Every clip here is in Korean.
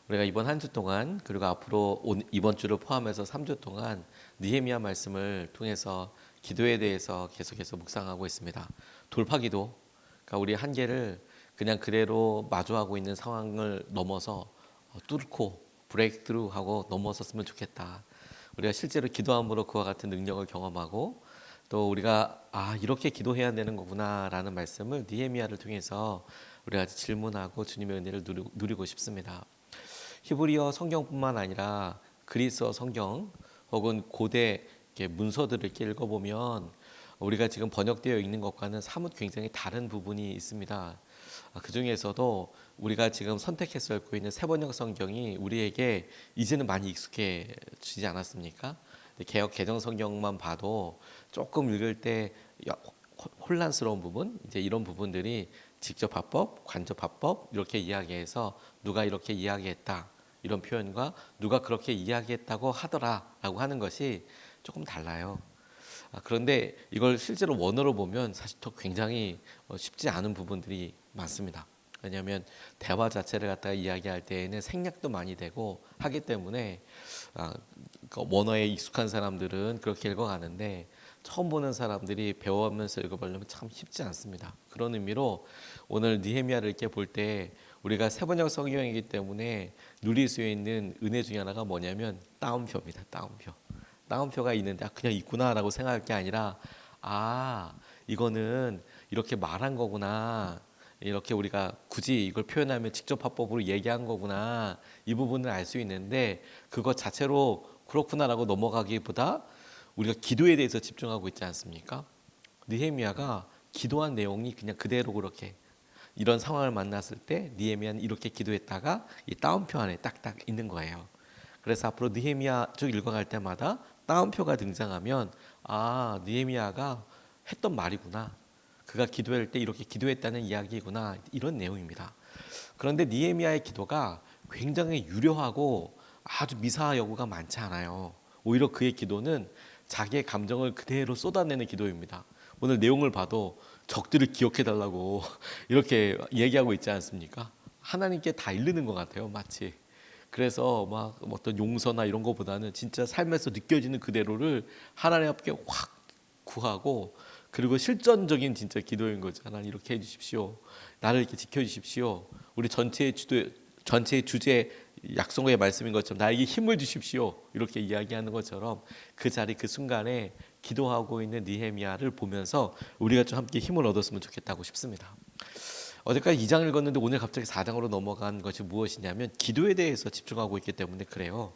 우리가 이번 한 주 동안 그리고 앞으로 이번 주를 포함해서 3주 동안 느헤미야 말씀을 통해서 기도에 대해서 계속해서 묵상하고 있습니다. 돌파기도, 그러니까 우리 한계를 그냥 그대로 마주하고 있는 상황을 넘어서 뚫고 브레이크트루하고 넘어섰으면 좋겠다. 우리가 실제로 기도함으로 그와 같은 능력을 경험하고 또 우리가 이렇게 기도해야 되는 거구나라는 말씀을 느헤미야를 통해서 우리가 질문하고 주님의 은혜를 누리고 싶습니다. 히브리어 성경뿐만 아니라 그리스어 성경 혹은 고대 문서들을 이렇게 읽어보면 우리가 지금 번역되어 있는 것과는 사뭇 굉장히 다른 부분이 있습니다. 그 중에서도 우리가 지금 선택해서 읽고 있는 세번역 성경이 우리에게 이제는 많이 익숙해지지 않았습니까? 개역 개정 성경만 봐도 조금 읽을 때 혼란스러운 부분, 이제 이런 부분들이 직접합법, 간접합법 이렇게 이야기해서 누가 이렇게 이야기했다 이런 표현과 누가 그렇게 이야기했다고 하더라라고 하는 것이 조금 달라요. 그런데 이걸 실제로 원어로 보면 사실 또 굉장히 쉽지 않은 부분들이 많습니다. 왜냐하면 대화 자체를 갖다가 이야기할 때에는 생략도 많이 되고 하기 때문에 원어에 익숙한 사람들은 그렇게 읽어가는데 처음 보는 사람들이 배워가면서 읽어보려면 참 쉽지 않습니다. 그런 의미로 오늘 느헤미야를 이렇게 볼 때 우리가 세번역 성경이기 때문에 누릴 수 있는 은혜 중에 하나가 뭐냐면 따옴표입니다. 따옴표. 따옴표가 있는데 그냥 있구나라고 생각할 게 아니라 이거는 이렇게 말한 거구나. 이렇게 우리가 굳이 이걸 표현하면 직접 화법으로 얘기한 거구나. 이 부분을 알 수 있는데 그것 자체로 그렇구나라고 넘어가기보다 우리가 기도에 대해서 집중하고 있지 않습니까? 느헤미야가 기도한 내용이 그냥 그대로 그렇게 이런 상황을 만났을 때 느헤미야는 이렇게 기도했다가 이 따옴표 안에 딱딱 있는 거예요. 그래서 앞으로 느헤미야 쭉 읽어갈 때마다 따옴표가 등장하면 느헤미야가 했던 말이구나. 그가 기도할 때 이렇게 기도했다는 이야기구나. 이런 내용입니다. 그런데 느헤미야의 기도가 굉장히 유려하고 아주 미사와 여구가 많지 않아요. 오히려 그의 기도는 자기의 감정을 그대로 쏟아내는 기도입니다. 오늘 내용을 봐도 적들을 기억해 달라고 이렇게 얘기하고 있지 않습니까? 하나님께 다 이르는 것 같아요, 마치. 그래서 막 어떤 용서나 이런 것보다는 진짜 삶에서 느껴지는 그대로를 하나님 앞에 확 구하고 그리고 실전적인 진짜 기도인 거죠. 하나님 이렇게 해주십시오. 나를 이렇게 지켜주십시오. 우리 전체의 주제 약속의 말씀인 것처럼 나에게 힘을 주십시오. 이렇게 이야기하는 것처럼 그 자리 그 순간에 기도하고 있는 느헤미야를 보면서 우리가 좀 함께 힘을 얻었으면 좋겠다고 싶습니다. 어제까지 2장 읽었는데 오늘 갑자기 4장으로 넘어간 것이 무엇이냐면 기도에 대해서 집중하고 있기 때문에 그래요.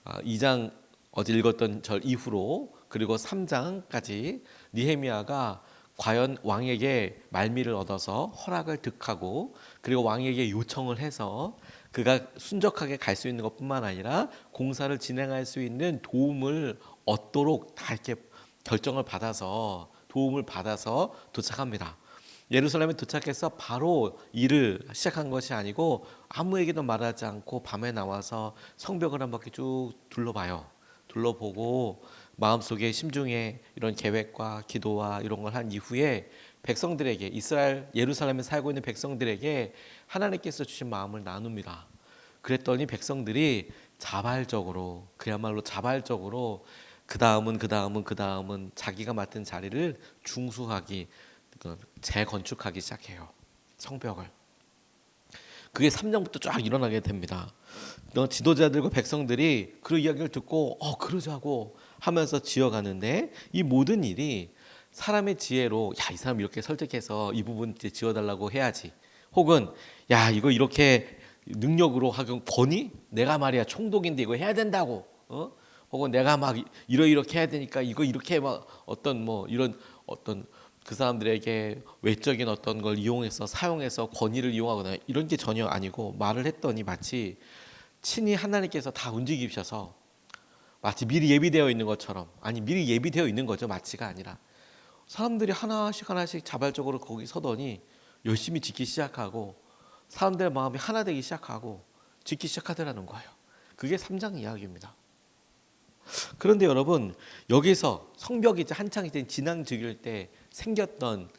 2장 어제 읽었던 절 이후로 그리고 3장까지 느헤미야가 과연 왕에게 말미를 얻어서 허락을 득하고 그리고 왕에게 요청을 해서 그가 순적하게 갈 수 있는 것뿐만 아니라 공사를 진행할 수 있는 도움을 얻도록 다 이렇게 결정을 받아서 도움을 받아서 도착합니다. 예루살렘에 도착해서 바로 일을 시작한 것이 아니고 아무에게도 말하지 않고 밤에 나와서 성벽을 한 바퀴 쭉 둘러봐요. 둘러보고 마음속에 심중에 이런 계획과 기도와 이런 걸 한 이후에 백성들에게 이스라엘 예루살렘에 살고 있는 백성들에게 하나님께서 주신 마음을 나눕니다. 그랬더니 백성들이 자발적으로 그야말로 자발적으로 그 다음은 자기가 맡은 자리를 중수하기 재건축하기 시작해요. 성벽을. 그게 3장부터 쫙 일어나게 됩니다. 지도자들과 백성들이 그 이야기를 듣고 그러자고 하면서 지어가는데 이 모든 일이 사람의 지혜로 이 사람 이렇게 설득해서 이 부분 이제 지어달라고 해야지. 혹은 이거 이렇게 능력으로 하긴 권위? 내가 말이야 총독인데 이거 해야 된다고. 혹은 내가 막 이렇게 해야 되니까 이거 이렇게 막 어떤 뭐 이런 어떤 그 사람들에게 외적인 어떤 걸 이용해서 사용해서 권위를 이용하거나 이런 게 전혀 아니고 말을 했더니 마치 친히 하나님께서 다 움직이셔서 마치 미리 예비되어 있는 것처럼 아니 미리 예비되어 있는 거죠. 마치가 아니라 사람들이 하나씩 자발적으로 거기 서더니 열심히 짓기 시작하고 사람들의 마음이 하나 되기 시작하고 짓기 시작하더라는 거예요. 그게 3장 이야기입니다. 그런데 여러분 여기서 성벽이 이제 한창 이제 진앙지길 때 생겼던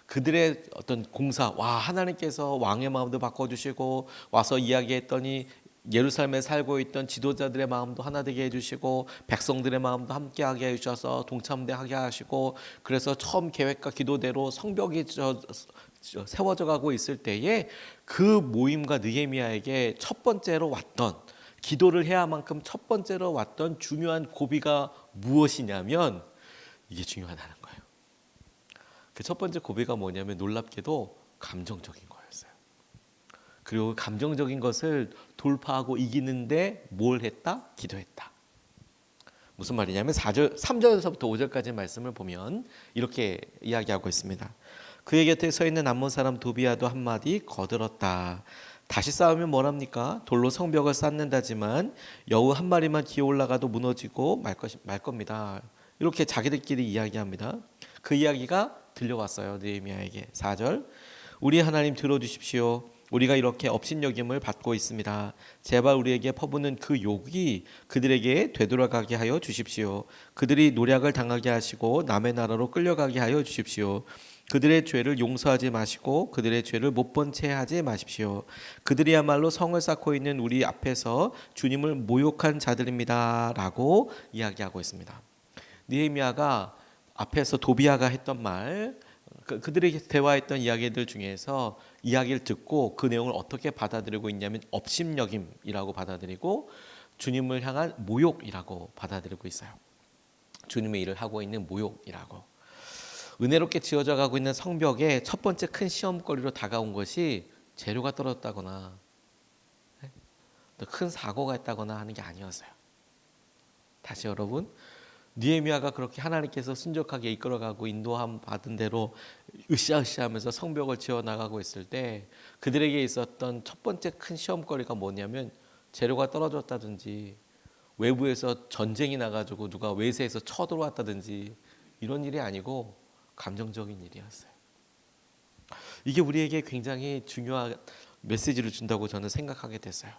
그들의 어떤 공사 하나님께서 왕의 마음도 바꿔주시고 와서 이야기했더니 예루살렘에 살고 있던 지도자들의 마음도 하나 되게 해주시고 백성들의 마음도 함께하게 해주셔서 동참되게 하시고, 그래서 처음 계획과 기도대로 성벽이 세워져 가고 있을 때에 그 모임과 느헤미야에게 첫 번째로 왔던, 기도를 해야만큼 첫 번째로 왔던 중요한 고비가 무엇이냐면 이게 중요하다는 거예요. 그 첫 번째 고비가 뭐냐면 놀랍게도 감정적인 거였어요. 그리고 감정적인 것을 돌파하고 이기는데 뭘 했다? 기도했다. 무슨 말이냐면 3절에서부터 5절까지 말씀을 보면 이렇게 이야기하고 있습니다. 그의 곁에 서 있는 암몬 사람 도비야도 한마디 거들었다. 다시 싸우면 뭐랍니까? 돌로 성벽을 쌓는다지만 여우 한 마리만 기어 올라가도 무너지고 말 겁니다. 이렇게 자기들끼리 이야기합니다. 그 이야기가 들려왔어요. 느헤미야에게. 4절, 우리 하나님 들어주십시오. 우리가 이렇게 업신여김을 받고 있습니다. 제발 우리에게 퍼부는 그 욕이 그들에게 되돌아가게 하여 주십시오. 그들이 노략을 당하게 하시고 남의 나라로 끌려가게 하여 주십시오. 그들의 죄를 용서하지 마시고 그들의 죄를 못 본 채 하지 마십시오. 그들이야말로 성을 쌓고 있는 우리 앞에서 주님을 모욕한 자들입니다. 라고 이야기하고 있습니다. 느헤미야가 앞에서 도비야가 했던 말, 그들이 대화했던 이야기들 중에서 이야기를 듣고 그 내용을 어떻게 받아들이고 있냐면 업심여김이라고 받아들이고 주님을 향한 모욕이라고 받아들이고 있어요. 주님의 일을 하고 있는 모욕이라고. 은혜롭게 지어져 가고 있는 성벽의 첫 번째 큰 시험거리로 다가온 것이 재료가 떨어졌다거나 큰 사고가 있다거나 하는 게 아니었어요. 다시 여러분, 느헤미야가 그렇게 하나님께서 순적하게 이끌어가고 인도함 받은 대로 으쌰으쌰하면서 성벽을 지어나가고 있을 때 그들에게 있었던 첫 번째 큰 시험거리가 뭐냐면 재료가 떨어졌다든지 외부에서 전쟁이 나가지고 누가 외세에서 쳐들어왔다든지 이런 일이 아니고 감정적인 일이었어요. 이게 우리에게 굉장히 중요한 메시지를 준다고 저는 생각하게 됐어요.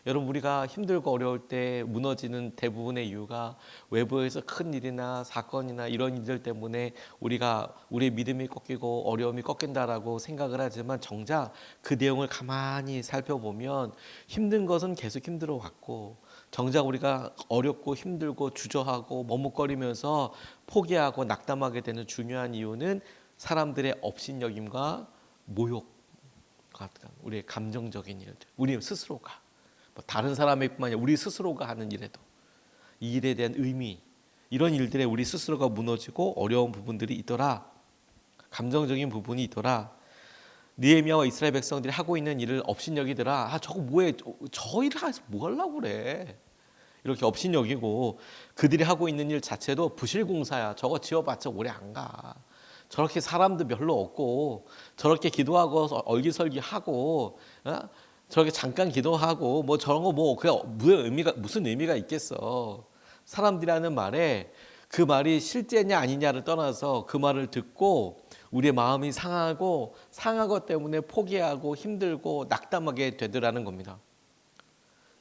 여러분, 우리가 힘들고 어려울 때 무너지는 대부분의 이유가 외부에서 큰 일이나 사건이나 이런 일들 때문에 우리의 믿음이 꺾이고 어려움이 꺾인다라고 생각을 하지만 정작 그 내용을 가만히 살펴보면 힘든 것은 계속 힘들어 왔고 정작 우리가 어렵고 힘들고 주저하고 머뭇거리면서 포기하고 낙담하게 되는 중요한 이유는 사람들의 업신여김과 모욕 같은 우리의 감정적인 일들, 우리 스스로가 다른 사람의 뿐만 아니라 우리 스스로가 하는 일에도 이 일에 대한 의미, 이런 일들에 우리 스스로가 무너지고 어려운 부분들이 있더라. 감정적인 부분이 있더라. 느헤미야와 이스라엘 백성들이 하고 있는 일을 업신여기더라. 저거 뭐해? 저 일을 해서 뭐 하려고 그래? 이렇게 업신여기고 그들이 하고 있는 일 자체도 부실공사야. 저거 지어봤자 오래 안 가. 저렇게 사람도 별로 없고 저렇게 기도하고 얼기설기하고 저렇게 잠깐 기도하고 뭐 저런 거 뭐 그냥 무슨 의미가 있겠어. 사람들이라는 말에 그 말이 실제냐 아니냐를 떠나서 그 말을 듣고 우리의 마음이 상하고 상한 것 때문에 포기하고 힘들고 낙담하게 되더라는 겁니다.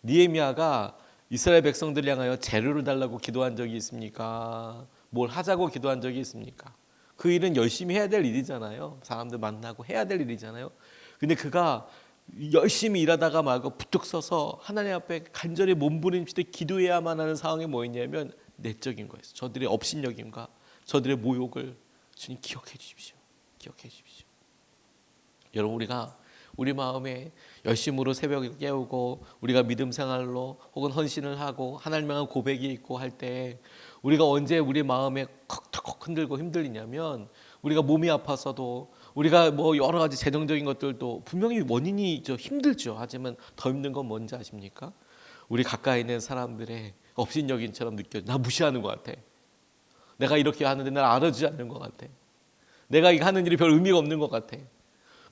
느헤미야가 이스라엘 백성들을 향하여 재료를 달라고 기도한 적이 있습니까? 뭘 하자고 기도한 적이 있습니까? 그 일은 열심히 해야 될 일이잖아요. 사람들 만나고 해야 될 일이잖아요. 근데 그가 열심히 일하다가 말고 부뚝 서서 하나님 앞에 간절히 몸부림치듯 기도해야만 하는 상황이 뭐였냐면 내적인 거였어요. 저들의 업신여김과 저들의 모욕을 주님 기억해 주십시오. 기억해 주십시오. 여러분, 우리가 우리 마음에 열심으로 새벽을 깨우고 우리가 믿음 생활로 혹은 헌신을 하고 하나님 향한 고백이 있고 할 때 우리가 언제 우리 마음에 컥 흔들고 힘들리냐면 우리가 몸이 아파서도 우리가 뭐 여러 가지 재정적인 것들도 분명히 원인이 힘들죠. 하지만 더 힘든 건 뭔지 아십니까? 우리 가까이 있는 사람들의 업신여김처럼 느껴져. 나 무시하는 것 같아. 내가 이렇게 하는데 날 알아주지 않는 것 같아. 내가 이거 하는 일이 별 의미가 없는 것 같아.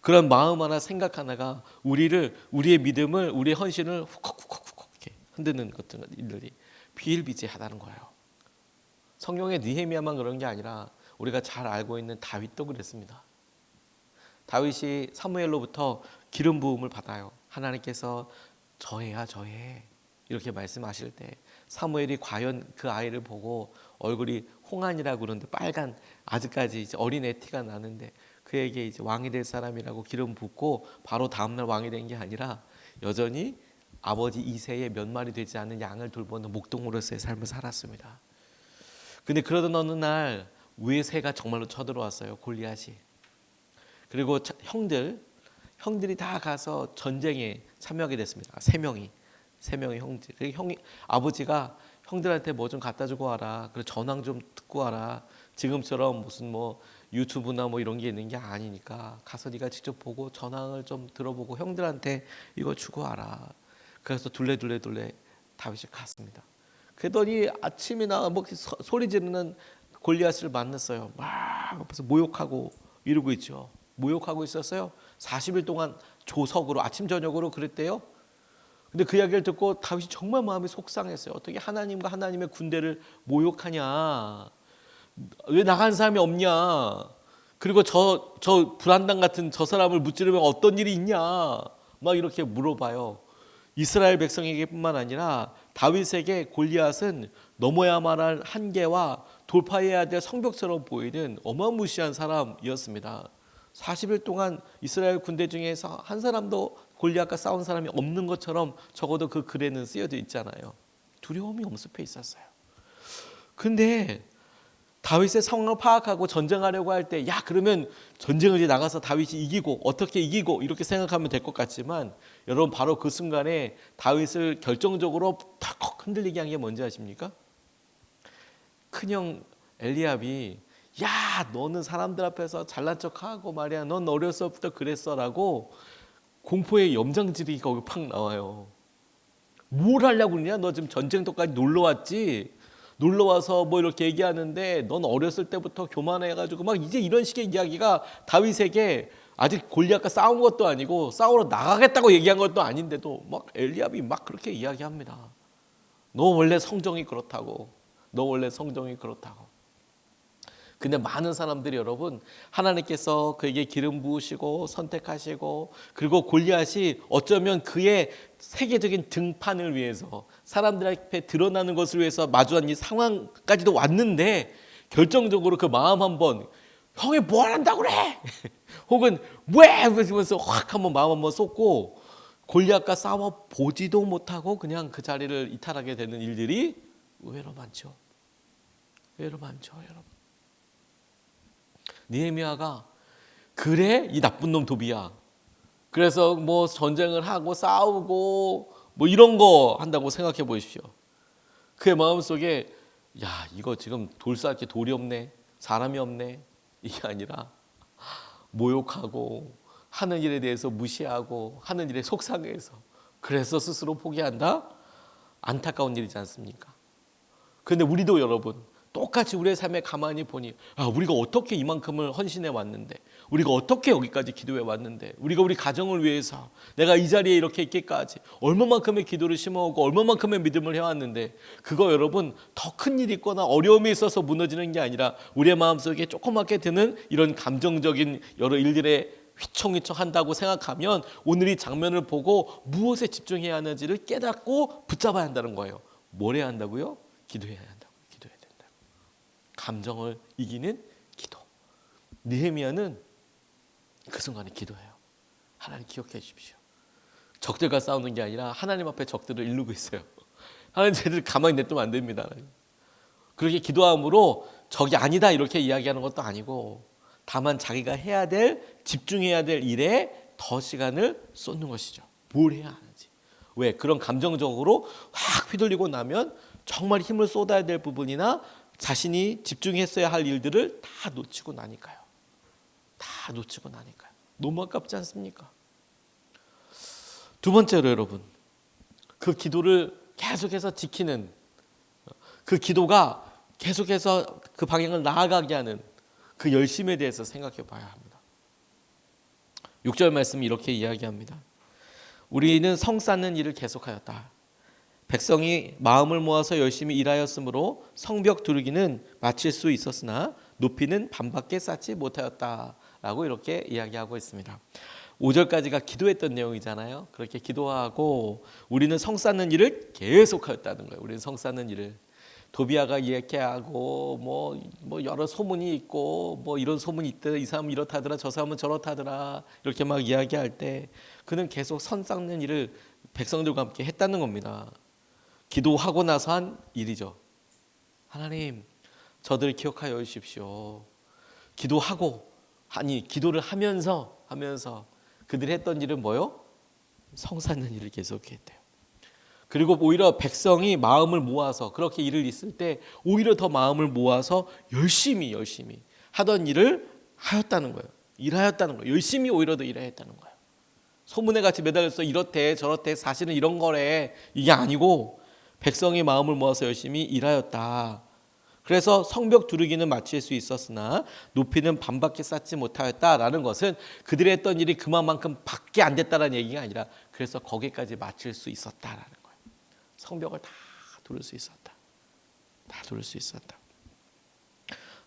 그런 마음 하나 생각 하나가 우리의 믿음을 우리의 헌신을 훅훅훅훅 이렇게 흔드는 것들 일들이 비일비재하다는 거예요. 성경의 느헤미야만 그런 게 아니라 우리가 잘 알고 있는 다윗도 그랬습니다. 다윗이 사무엘로부터 기름 부음을 받아요. 하나님께서 저해야 저해 이렇게 말씀하실 때 사무엘이 과연 그 아이를 보고 얼굴이 홍한이라고 그러는데 빨간 아직까지 이제 어린애 티가 나는데 그에게 이제 왕이 될 사람이라고 기름 붓고 바로 다음날 왕이 된 게 아니라 여전히 아버지 이새의 몇 마리 되지 않는 양을 돌보는 목동으로서의 삶을 살았습니다. 근데 그러던 어느 날 외세가 정말로 쳐들어왔어요. 골리앗이. 그리고 형들이 다 가서 전쟁에 참여하게 됐습니다. 세 명의 형제. 아버지가 형들한테 뭐 좀 갖다 주고 와라. 그리고 전황 좀 듣고 와라. 지금처럼 무슨 뭐 유튜브나 뭐 이런 게 있는 게 아니니까 가서 네가 직접 보고 전황을 좀 들어보고 형들한테 이거 주고 와라. 그래서 둘레 다윗이 갔습니다. 그러더니 아침이나 뭐 소리 지르는 골리앗을 만났어요. 막 앞에서 모욕하고 이러고 있죠. 모욕하고 있었어요. 40일 동안 조석으로 아침 저녁으로 그랬대요. 근데 그 이야기를 듣고 다윗이 정말 마음이 속상했어요. 어떻게 하나님과 하나님의 군대를 모욕하냐? 왜 나간 사람이 없냐? 그리고 저 불안당 같은 저 사람을 무찌르면 어떤 일이 있냐? 막 이렇게 물어봐요. 이스라엘 백성에게뿐만 아니라 다윗에게 골리앗은 넘어야만 할 한계와 돌파해야 될 성벽처럼 보이는 어마무시한 사람이었습니다. 40일 동안 이스라엘 군대 중에서 한 사람도 골리앗과 싸운 사람이 없는 것처럼 적어도 그 글에는 쓰여져 있잖아요. 두려움이 엄습해 있었어요. 근데 다윗의 상황을 파악하고 전쟁하려고 할 때, 야 그러면 전쟁을 이제 나가서 다윗이 이기고 어떻게 이기고 이렇게 생각하면 될 것 같지만, 여러분 바로 그 순간에 다윗을 결정적으로 덜컥 흔들리게 한 게 뭔지 아십니까? 큰형 엘리압이 야 너는 사람들 앞에서 잘난 척하고 말이야, 넌 어렸을 때부터 그랬어라고 공포의 염장질이 거기 팍 나와요. 뭘 하려고 그러냐? 너 지금 전쟁터까지 놀러 왔지? 놀러 와서 뭐 이렇게 얘기하는데 넌 어렸을 때부터 교만해가지고 막 이제 이런 식의 이야기가 다윗에게, 아직 골리앗과 싸운 것도 아니고 싸우러 나가겠다고 얘기한 것도 아닌데도 막 엘리압이 막 그렇게 이야기합니다. 너 원래 성정이 그렇다고. 너 원래 성정이 그렇다고. 근데 많은 사람들이 여러분, 하나님께서 그에게 기름 부으시고 선택하시고, 그리고 골리앗이 어쩌면 그의 세계적인 등판을 위해서, 사람들 앞에 드러나는 것을 위해서 마주한 이 상황까지도 왔는데, 결정적으로 그 마음 한번, 형이 뭘 한다고 그래? 혹은 왜? 그러면서 확 한번 마음 한번 쏟고 골리앗과 싸워 보지도 못하고 그냥 그 자리를 이탈하게 되는 일들이 의외로 많죠. 의외로 많죠, 여러분. 느헤미야가 그래? 이 나쁜 놈 도비야. 그래서 뭐 전쟁을 하고 싸우고 뭐 이런 거 한다고 생각해 보십시오. 그의 마음속에 야 이거 지금 돌 쌓을 게 돌이 없네, 사람이 없네, 이게 아니라 모욕하고 하는 일에 대해서 무시하고 하는 일에 속상해서 그래서 스스로 포기한다? 안타까운 일이지 않습니까? 그런데 우리도 여러분 똑같이 우리의 삶에 가만히 보니, 우리가 어떻게 이만큼을 헌신해 왔는데, 우리가 어떻게 여기까지 기도해 왔는데, 우리가 우리 가정을 위해서 내가 이 자리에 이렇게 있기까지 얼마만큼의 기도를 심어오고 얼마만큼의 믿음을 해왔는데, 그거 여러분 더 큰 일이 있거나 어려움이 있어서 무너지는 게 아니라 우리의 마음속에 조그맣게 드는 이런 감정적인 여러 일들에 휘청휘청 한다고 생각하면, 오늘 이 장면을 보고 무엇에 집중해야 하는지를 깨닫고 붙잡아야 한다는 거예요. 뭘 해야 한다고요? 기도해야 한다. 감정을 이기는 기도. 느헤미야는 그 순간에 기도해요. 하나님 기억해 주십시오. 적들과 싸우는 게 아니라 하나님 앞에 적들을 이루고 있어요. 하나님 쟤들 가만히 냅두면 안 됩니다. 그렇게 기도함으로 적이 아니다 이렇게 이야기하는 것도 아니고, 다만 자기가 해야 될, 집중해야 될 일에 더 시간을 쏟는 것이죠. 뭘 해야 하는지. 왜? 그런 감정적으로 확 휘둘리고 나면 정말 힘을 쏟아야 될 부분이나 자신이 집중했어야 할 일들을 다 놓치고 나니까요. 다 놓치고 나니까요. 너무 아깝지 않습니까? 두 번째로 여러분, 그 기도를 계속해서 지키는, 그 기도가 계속해서 그 방향을 나아가게 하는 그 열심에 대해서 생각해 봐야 합니다. 6절 말씀이 이렇게 이야기합니다. 우리는 성 쌓는 일을 계속하였다. 백성이 마음을 모아서 열심히 일하였으므로 성벽 두르기는 마칠 수 있었으나 높이는 반밖에 쌓지 못하였다라고 이렇게 이야기하고 있습니다. 5절까지가 기도했던 내용이잖아요. 그렇게 기도하고 우리는 성 쌓는 일을 계속하였다는 거예요. 우리는 성 쌓는 일을. 도비아가 이야기하고 뭐 여러 소문이 있고 뭐 이런 소문이 있더라, 이 사람은 이렇다더라, 저 사람은 저렇다더라, 이렇게 막 이야기할 때 그는 계속 선 쌓는 일을 백성들과 함께 했다는 겁니다. 기도하고 나서 한 일이죠. 하나님, 저들을 기억하여 주십시오. 기도를 하면서 그들이 했던 일은 뭐요? 성 쌓는 일을 계속했대요. 그리고 오히려 백성이 마음을 모아서 그렇게 일을 있을 때 오히려 더 마음을 모아서 열심히 하던 일을 하였다는 거예요. 일하였다는 거예요. 열심히 오히려 더 일하였다는 거예요. 소문에 같이 매달려서 이렇대 저렇대 사실은 이런 거래 이게 아니고 백성이 마음을 모아서 열심히 일하였다. 그래서 성벽 두르기는 마칠 수 있었으나 높이는 반밖에 쌓지 못하였다라는 것은 그들이 했던 일이 그만큼 밖에 안 됐다는 얘기가 아니라 그래서 거기까지 마칠 수 있었다라는 거예요. 성벽을 다 두를 수 있었다. 다 두를 수 있었다.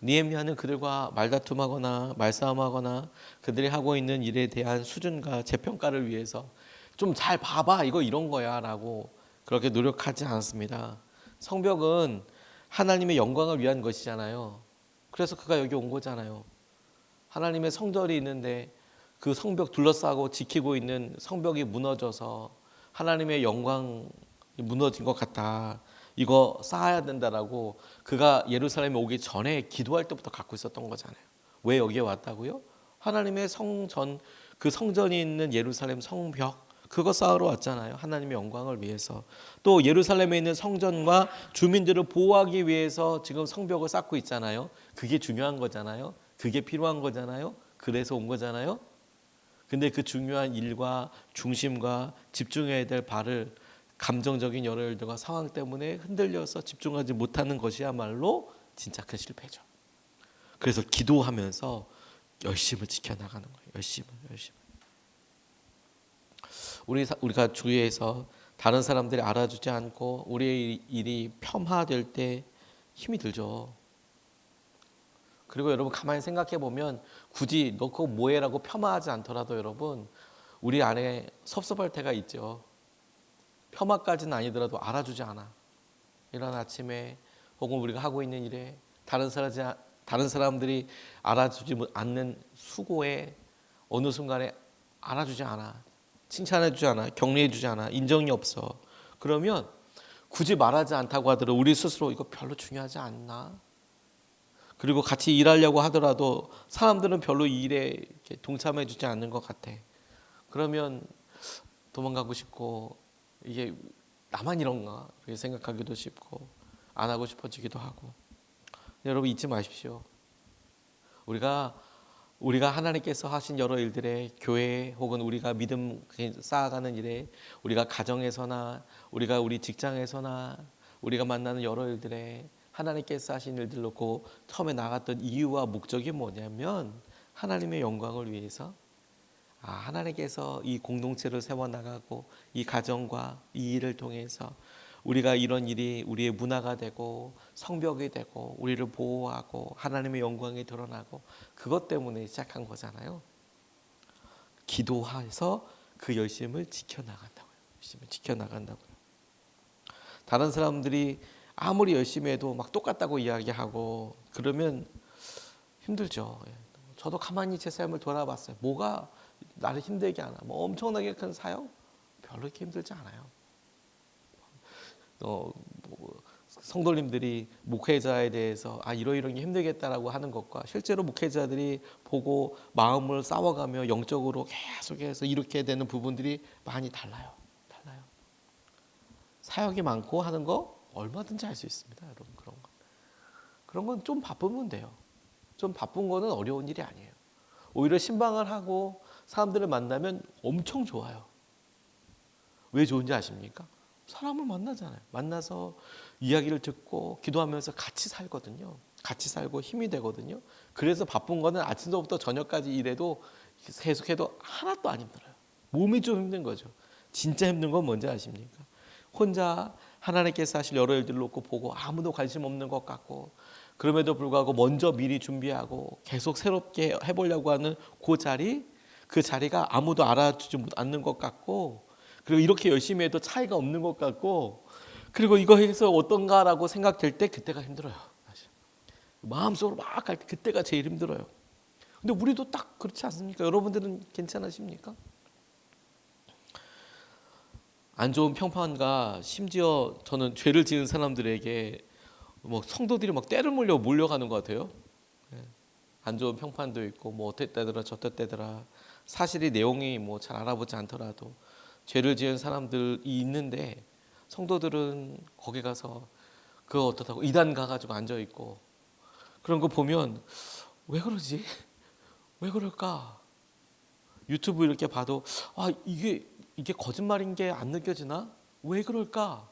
느헤미야는 그들과 말다툼하거나 말싸움하거나 그들이 하고 있는 일에 대한 수준과 재평가를 위해서 좀 잘 봐봐 이거 이런 거야 라고 그렇게 노력하지 않습니다. 성벽은 하나님의 영광을 위한 것이잖아요. 그래서 그가 여기 온 거잖아요. 하나님의 성전이 있는데 그 성벽 둘러싸고 지키고 있는 성벽이 무너져서 하나님의 영광이 무너진 것 같다. 이거 쌓아야 된다라고 그가 예루살렘에 오기 전에 기도할 때부터 갖고 있었던 거잖아요. 왜 여기에 왔다고요? 하나님의 성전, 그 성전이 있는 예루살렘 성벽 그거 쌓으러 왔잖아요. 하나님의 영광을 위해서. 또 예루살렘에 있는 성전과 주민들을 보호하기 위해서 지금 성벽을 쌓고 있잖아요. 그게 중요한 거잖아요. 그게 필요한 거잖아요. 그래서 온 거잖아요. 근데 그 중요한 일과 중심과 집중해야 될 바를 감정적인 여러 일들과 상황 때문에 흔들려서 집중하지 못하는 것이야말로 진짜 큰 실패죠. 그래서 기도하면서 열심을 지켜나가는 거예요. 열심을. 우리가 주위에서 다른 사람들이 알아주지 않고 우리의 일이 폄하될 때 힘이 들죠. 그리고 여러분 가만히 생각해 보면 굳이 너 그거 뭐해라고 폄하하지 않더라도 여러분 우리 안에 섭섭할 때가 있죠. 폄하까지는 아니더라도 알아주지 않아. 이런 아침에 혹은 우리가 하고 있는 일에 다른 사람들이 알아주지 않는 수고에 어느 순간에 알아주지 않아. 칭찬해주지 않아. 격려해주지 않아. 인정이 없어. 그러면 굳이 말하지 않다고 하더라도 우리 스스로 이거 별로 중요하지 않나? 그리고 같이 일하려고 하더라도 사람들은 별로 이 일에 동참해주지 않는 것 같아. 그러면 도망가고 싶고 이게 나만 이런가 이렇게 생각하기도 싶고 안 하고 싶어지기도 하고. 여러분 잊지 마십시오. 우리가 하나님께서 하신 여러 일들에 교회 혹은 우리가 믿음 쌓아가는 일에 우리가 가정에서나 우리가 우리 직장에서나 우리가 만나는 여러 일들에 하나님께서 하신 일들 놓고 처음에 나갔던 이유와 목적이 뭐냐면 하나님의 영광을 위해서 하나님께서 이 공동체를 세워나가고 이 가정과 이 일을 통해서 우리가 이런 일이 우리의 문화가 되고 성벽이 되고 우리를 보호하고 하나님의 영광이 드러나고 그것 때문에 시작한 거잖아요. 기도해서 그 열심을 지켜나간다고요. 다른 사람들이 아무리 열심히 해도 막 똑같다고 이야기하고 그러면 힘들죠. 저도 가만히 제 삶을 돌아봤어요. 뭐가 나를 힘들게 하나? 뭐 엄청나게 큰 사역? 별로 이렇게 힘들지 않아요. 성도님들이 목회자에 대해서 이러이러한 게 힘들겠다라고 하는 것과 실제로 목회자들이 보고 마음을 싸워가며 영적으로 계속해서 이렇게 되는 부분들이 많이 달라요. 사역이 많고 하는 거 얼마든지 할 수 있습니다. 여러분 그런 건 좀 바쁘면 돼요. 좀 바쁜 거는 어려운 일이 아니에요. 오히려 신방을 하고 사람들을 만나면 엄청 좋아요. 왜 좋은지 아십니까? 사람을 만나잖아요. 만나서 이야기를 듣고 기도하면서 같이 살거든요. 같이 살고 힘이 되거든요. 그래서 바쁜 거는 아침부터 저녁까지 일해도 계속해도 하나도 안 힘들어요. 몸이 좀 힘든 거죠. 진짜 힘든 건 뭔지 아십니까? 혼자 하나님께서 하실 여러 일들을 놓고 보고 아무도 관심 없는 것 같고 그럼에도 불구하고 먼저 미리 준비하고 계속 새롭게 해보려고 하는 그 자리가 아무도 알아주지 않는 것 같고 그리고 이렇게 열심히 해도 차이가 없는 것 같고 그리고 이거 해서 어떤가라고 생각될 때 그때가 힘들어요. 사실. 마음속으로 막 할 때 그때가 제일 힘들어요. 근데 우리도 딱 그렇지 않습니까? 여러분들은 괜찮으십니까? 안 좋은 평판과 심지어 저는 죄를 지은 사람들에게 뭐 성도들이 막 때를 물려 몰려가는 것 같아요. 안 좋은 평판도 있고 뭐 어땠다더라 저땠다더라 사실이 내용이 뭐 잘 알아보지 않더라도 죄를 지은 사람들이 있는데 성도들은 거기 가서 그거 어떻다고 이단 가가지고 앉아 있고 그런 거 보면 왜 그러지? 왜 그럴까? 유튜브 이렇게 봐도 이게 거짓말인 게 안 느껴지나? 왜 그럴까?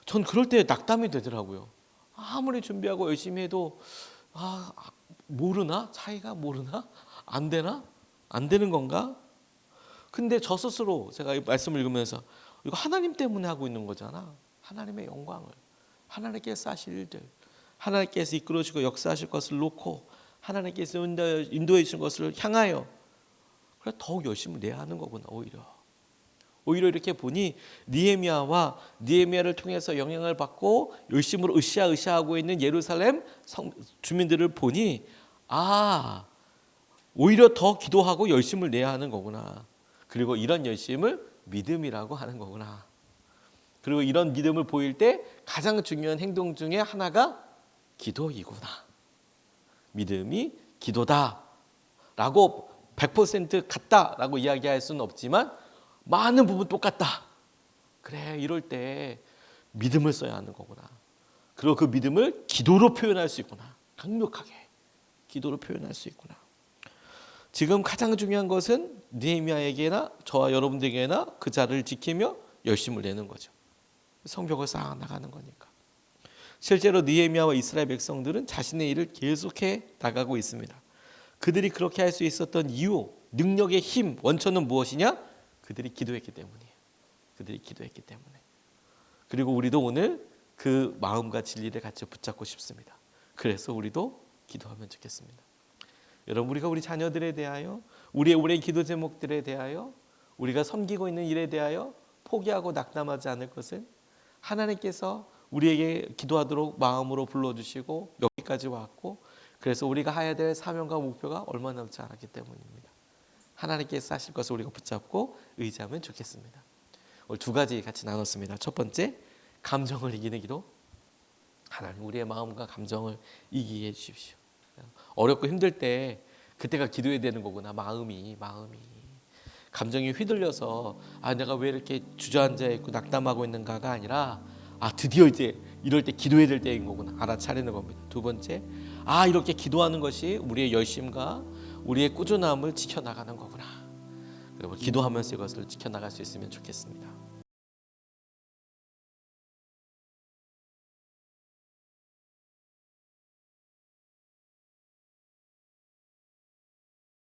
전 그럴 때 낙담이 되더라고요. 아무리 준비하고 열심히 해도 모르나? 차이가 모르나? 안 되나? 안 되는 건가? 근데 저 스스로 제가 이 말씀을 읽으면서 이거 하나님 때문에 하고 있는 거잖아. 하나님의 영광을 하나님께서 하실 일들 하나님께서 이끌어주고 역사하실 것을 놓고 하나님께서 인도해 주신 것을 향하여 그래 더욱 열심히 내야 하는 거구나. 오히려 이렇게 보니 니에미야를 통해서 영향을 받고 열심으로 으쌰으쌰하고 있는 예루살렘 주민들을 보니 오히려 더 기도하고 열심을 내야 하는 거구나. 그리고 이런 열심을 믿음이라고 하는 거구나. 그리고 이런 믿음을 보일 때 가장 중요한 행동 중에 하나가 기도이구나. 믿음이 기도다라고 100% 같다라고 이야기할 수는 없지만 많은 부분 똑같다. 그래 이럴 때 믿음을 써야 하는 거구나. 그리고 그 믿음을 기도로 표현할 수 있구나. 강력하게 기도로 표현할 수 있구나. 지금 가장 중요한 것은 느헤미야에게나 저와 여러분들에게나 그 자리를 지키며 열심을 내는 거죠. 성벽을 쌓아 나가는 거니까. 실제로 느헤미야와 이스라엘 백성들은 자신의 일을 계속해 나가고 있습니다. 그들이 그렇게 할 수 있었던 이유, 능력의 힘, 원천은 무엇이냐? 그들이 기도했기 때문이에요. 그들이 기도했기 때문에. 그리고 우리도 오늘 그 마음과 진리를 같이 붙잡고 싶습니다. 그래서 우리도 기도하면 좋겠습니다. 여러분 우리가 우리 자녀들에 대하여 우리의 올해 기도 제목들에 대하여 우리가 섬기고 있는 일에 대하여 포기하고 낙담하지 않을 것은 하나님께서 우리에게 기도하도록 마음으로 불러주시고 여기까지 왔고 그래서 우리가 해야 될 사명과 목표가 얼마 남지 않았기 때문입니다. 하나님께서 하실 것을 우리가 붙잡고 의지하면 좋겠습니다. 오늘 두 가지 같이 나눴습니다. 첫 번째, 감정을 이기는 기도. 하나님 우리의 마음과 감정을 이기게 해주십시오. 어렵고 힘들 때 그때가 기도해야 되는 거구나. 마음이 감정이 휘둘려서 내가 왜 이렇게 주저앉아 있고 낙담하고 있는가가 아니라 드디어 이제 이럴 때 기도해야 될 때인 거구나. 알아차리는 겁니다. 두 번째, 이렇게 기도하는 것이 우리의 열심과 우리의 꾸준함을 지켜나가는 거구나. 그리고 기도하면서 이것을 지켜나갈 수 있으면 좋겠습니다.